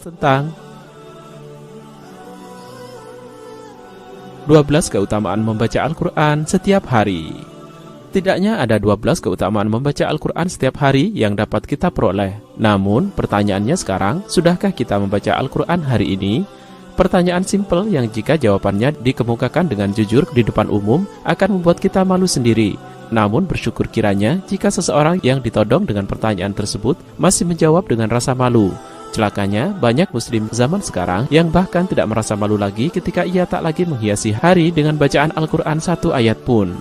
tentang 12 keutamaan membaca Al-Quran setiap hari. Setidaknya ada 12 keutamaan membaca Al-Quran setiap hari yang dapat kita peroleh. Namun, pertanyaannya sekarang, sudahkah kita membaca Al-Quran hari ini? Pertanyaan simpel yang jika jawabannya dikemukakan dengan jujur di depan umum akan membuat kita malu sendiri. Namun bersyukur kiranya jika seseorang yang ditodong dengan pertanyaan tersebut masih menjawab dengan rasa malu. Celakanya, banyak muslim zaman sekarang yang bahkan tidak merasa malu lagi ketika ia tak lagi menghiasi hari dengan bacaan Al-Quran satu ayat pun.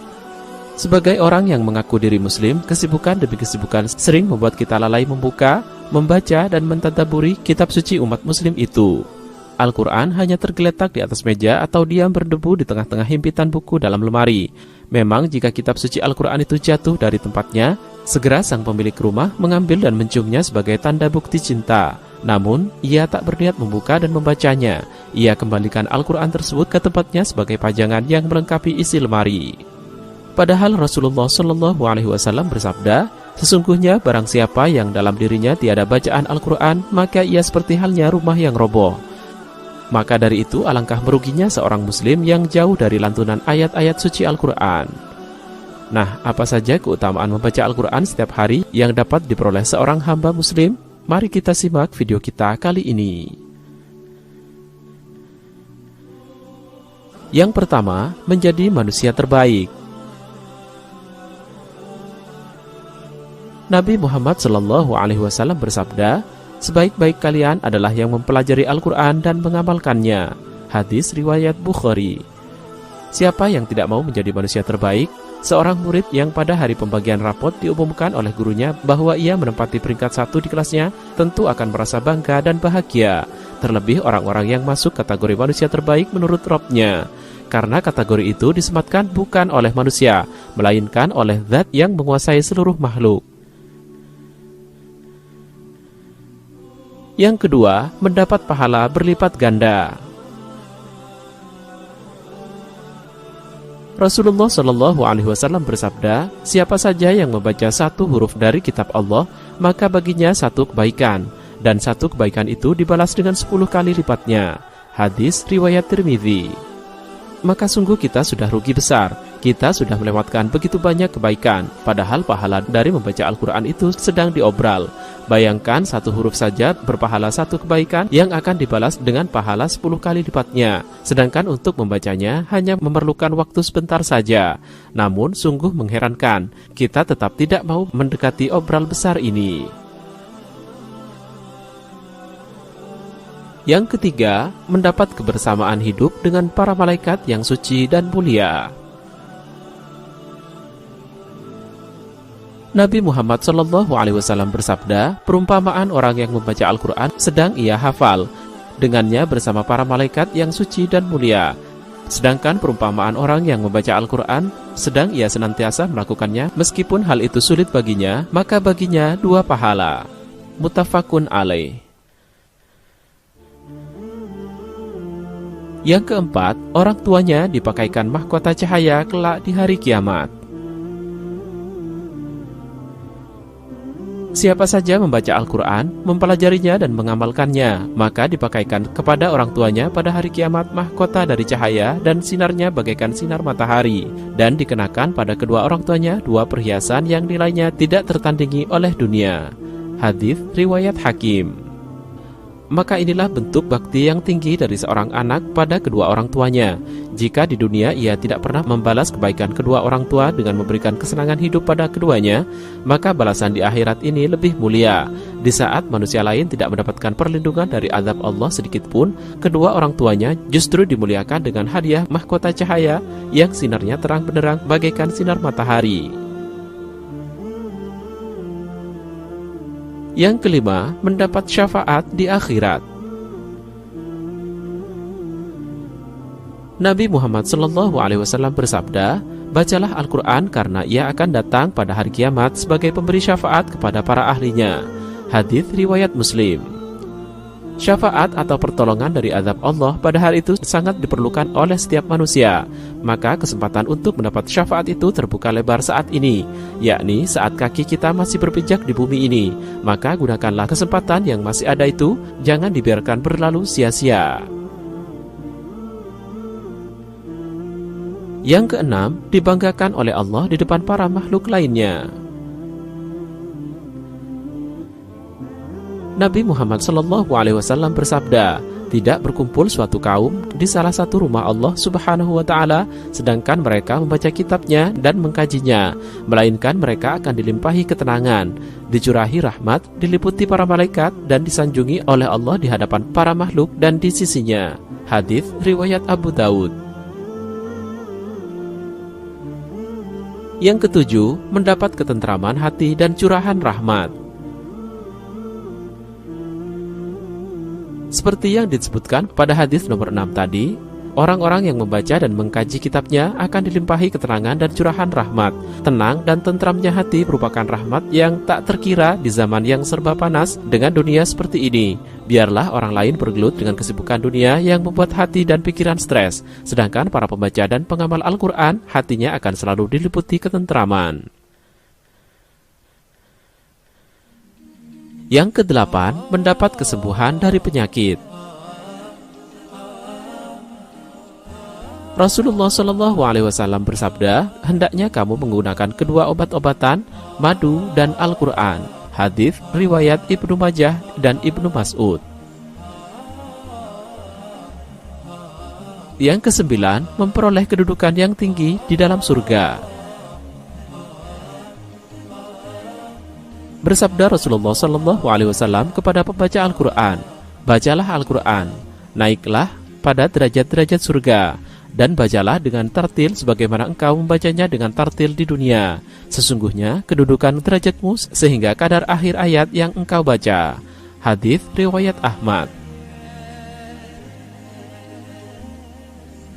Sebagai orang yang mengaku diri muslim, kesibukan demi kesibukan sering membuat kita lalai membuka, membaca, dan mentadaburi kitab suci umat muslim itu. Al-Quran hanya tergeletak di atas meja atau diam berdebu di tengah-tengah himpitan buku dalam lemari. Memang jika kitab suci Al-Quran itu jatuh dari tempatnya, segera sang pemilik rumah mengambil dan menciumnya sebagai tanda bukti cinta. Namun, ia tak berniat membuka dan membacanya. Ia kembalikan Al-Quran tersebut ke tempatnya sebagai pajangan yang melengkapi isi lemari. Padahal Rasulullah SAW bersabda, sesungguhnya barang siapa yang dalam dirinya tiada bacaan Al-Quran, maka ia seperti halnya rumah yang roboh. Maka dari itu alangkah meruginya seorang muslim yang jauh dari lantunan ayat-ayat suci Al-Quran. Nah, apa saja keutamaan membaca Al-Quran setiap hari yang dapat diperoleh seorang hamba muslim? Mari kita simak video kita kali ini. Yang pertama, menjadi manusia terbaik. Nabi Muhammad SAW bersabda, sebaik-baik kalian adalah yang mempelajari Al-Quran dan mengamalkannya. Hadis riwayat Bukhari. Siapa yang tidak mau menjadi manusia terbaik? Seorang murid yang pada hari pembagian rapot diumumkan oleh gurunya bahwa ia menempati peringkat 1 di kelasnya, tentu akan merasa bangga dan bahagia. Terlebih orang-orang yang masuk kategori manusia terbaik menurut Rabb-nya. Karena kategori itu disematkan bukan oleh manusia, melainkan oleh Zat yang menguasai seluruh makhluk. Yang kedua, mendapat pahala berlipat ganda. Rasulullah SAW bersabda, siapa saja yang membaca satu huruf dari kitab Allah, maka baginya satu kebaikan, dan satu kebaikan itu dibalas dengan 10 kali lipatnya. Hadis riwayat Tirmidzi. Maka sungguh kita sudah rugi besar. Kita sudah melewatkan begitu banyak kebaikan, padahal pahala dari membaca Al-Quran itu sedang diobral. Bayangkan satu huruf saja berpahala satu kebaikan yang akan dibalas dengan pahala 10 kali lipatnya. Sedangkan untuk membacanya hanya memerlukan waktu sebentar saja. Namun sungguh mengherankan, kita tetap tidak mau mendekati obral besar ini. Yang ketiga, mendapat kebersamaan hidup dengan para malaikat yang suci dan mulia. Nabi Muhammad SAW bersabda, perumpamaan orang yang membaca Al-Quran sedang ia hafal, dengannya bersama para malaikat yang suci dan mulia. Sedangkan perumpamaan orang yang membaca Al-Quran sedang ia senantiasa melakukannya, meskipun hal itu sulit baginya, maka baginya 2 pahala. Muttafaqun alaih. Yang keempat, orang tuanya dipakaikan mahkota cahaya kelak di hari kiamat. Siapa saja membaca Al-Quran, mempelajarinya dan mengamalkannya, maka dipakaikan kepada orang tuanya pada hari kiamat mahkota dari cahaya dan sinarnya bagaikan sinar matahari, dan dikenakan pada kedua orang tuanya 2 perhiasan yang nilainya tidak tertandingi oleh dunia. Hadis riwayat Hakim. Maka inilah bentuk bakti yang tinggi dari seorang anak pada kedua orang tuanya. Jika di dunia ia tidak pernah membalas kebaikan kedua orang tua dengan memberikan kesenangan hidup pada keduanya, maka balasan di akhirat ini lebih mulia. Di saat manusia lain tidak mendapatkan perlindungan dari azab Allah sedikit pun, kedua orang tuanya justru dimuliakan dengan hadiah mahkota cahaya yang sinarnya terang benderang bagaikan sinar matahari. Yang kelima, mendapat syafaat di akhirat. Nabi Muhammad SAW bersabda, bacalah Al-Quran karena ia akan datang pada hari kiamat sebagai pemberi syafaat kepada para ahlinya. Hadis riwayat Muslim. Syafaat atau pertolongan dari azab Allah pada hari itu sangat diperlukan oleh setiap manusia. Maka kesempatan untuk mendapat syafaat itu terbuka lebar saat ini, yakni saat kaki kita masih berpijak di bumi ini. Maka gunakanlah kesempatan yang masih ada itu, jangan dibiarkan berlalu sia-sia. Yang keenam, dibanggakan oleh Allah di depan para makhluk lainnya. Nabi Muhammad SAW bersabda, tidak berkumpul suatu kaum di salah satu rumah Allah Subhanahu wa Ta'ala, sedangkan mereka membaca kitabnya dan mengkajinya, melainkan mereka akan dilimpahi ketenangan, dicurahi rahmat, diliputi para malaikat, dan disanjungi oleh Allah di hadapan para makhluk dan di sisinya. Hadits riwayat Abu Daud. Yang ketujuh, mendapat ketentraman hati dan curahan rahmat. Seperti yang disebutkan pada hadis nomor 6 tadi, orang-orang yang membaca dan mengkaji kitabnya akan dilimpahi ketenangan dan curahan rahmat. Tenang dan tentramnya hati merupakan rahmat yang tak terkira di zaman yang serba panas dengan dunia seperti ini. Biarlah orang lain bergelut dengan kesibukan dunia yang membuat hati dan pikiran stres, sedangkan para pembaca dan pengamal Al-Quran hatinya akan selalu diliputi ketentraman. Yang kedelapan, mendapat kesembuhan dari penyakit. Rasulullah SAW bersabda, hendaknya kamu menggunakan kedua obat-obatan, madu dan Al-Quran. Hadits riwayat Ibnu Majah dan Ibnu Mas'ud. Yang kesembilan, memperoleh kedudukan yang tinggi di dalam surga. Bersabda Rasulullah SAW kepada pembaca Al-Quran, bacalah Al-Quran, naiklah pada derajat-derajat surga, dan bacalah dengan tartil sebagaimana engkau membacanya dengan tartil di dunia. Sesungguhnya kedudukan derajatmu sehingga kadar akhir ayat yang engkau baca. Hadits riwayat Ahmad.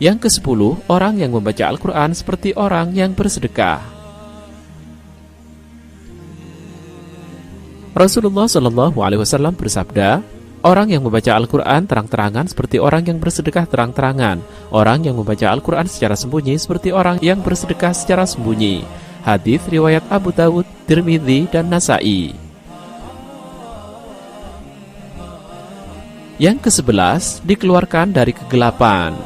Yang ke-10, orang yang membaca Al-Quran seperti orang yang bersedekah. Rasulullah SAW bersabda, orang yang membaca Al-Quran terang-terangan seperti orang yang bersedekah terang-terangan. Orang yang membaca Al-Quran secara sembunyi seperti orang yang bersedekah secara sembunyi. Hadits riwayat Abu Daud, Tirmidzi, dan Nasai. Yang ke-11, dikeluarkan dari kegelapan.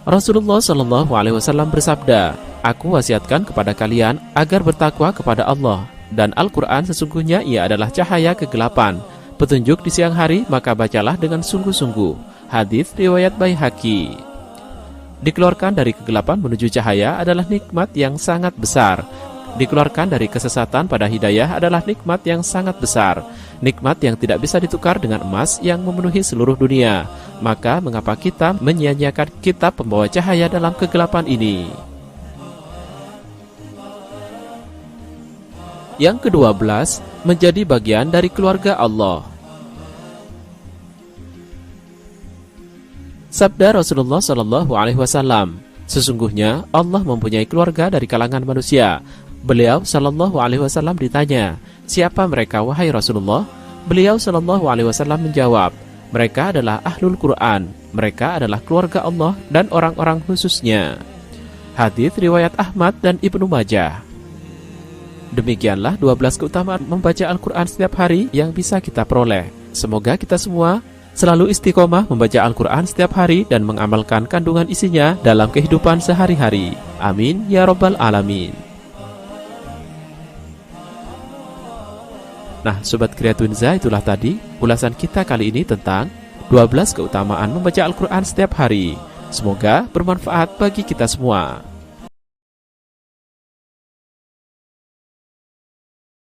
Rasulullah SAW bersabda, aku wasiatkan kepada kalian agar bertakwa kepada Allah, dan Al-Quran sesungguhnya ia adalah cahaya kegelapan, petunjuk di siang hari, maka bacalah dengan sungguh-sungguh. Hadits riwayat Baihaqi. Dikeluarkan dari kegelapan menuju cahaya adalah nikmat yang sangat besar. Dikeluarkan dari kesesatan pada hidayah adalah nikmat yang sangat besar, nikmat yang tidak bisa ditukar dengan emas yang memenuhi seluruh dunia. Maka mengapa kita menyia-nyiakan kitab pembawa cahaya dalam kegelapan ini? Yang ke-12, menjadi bagian dari keluarga Allah. Sabda Rasulullah SAW, sesungguhnya Allah mempunyai keluarga dari kalangan manusia. Beliau SAW ditanya, siapa mereka wahai Rasulullah? Beliau SAW menjawab, mereka adalah Ahlul Quran, mereka adalah keluarga Allah dan orang-orang khususnya. Hadits riwayat Ahmad dan Ibnu Majah. Demikianlah 12 keutamaan membaca Al-Quran setiap hari yang bisa kita peroleh. Semoga kita semua selalu istiqomah membaca Al-Quran setiap hari dan mengamalkan kandungan isinya dalam kehidupan sehari-hari. Amin ya Rabbal Alamin. Nah, Sobat Kreatunza, itulah tadi ulasan kita kali ini tentang 12 keutamaan membaca Al-Quran setiap hari. Semoga bermanfaat bagi kita semua.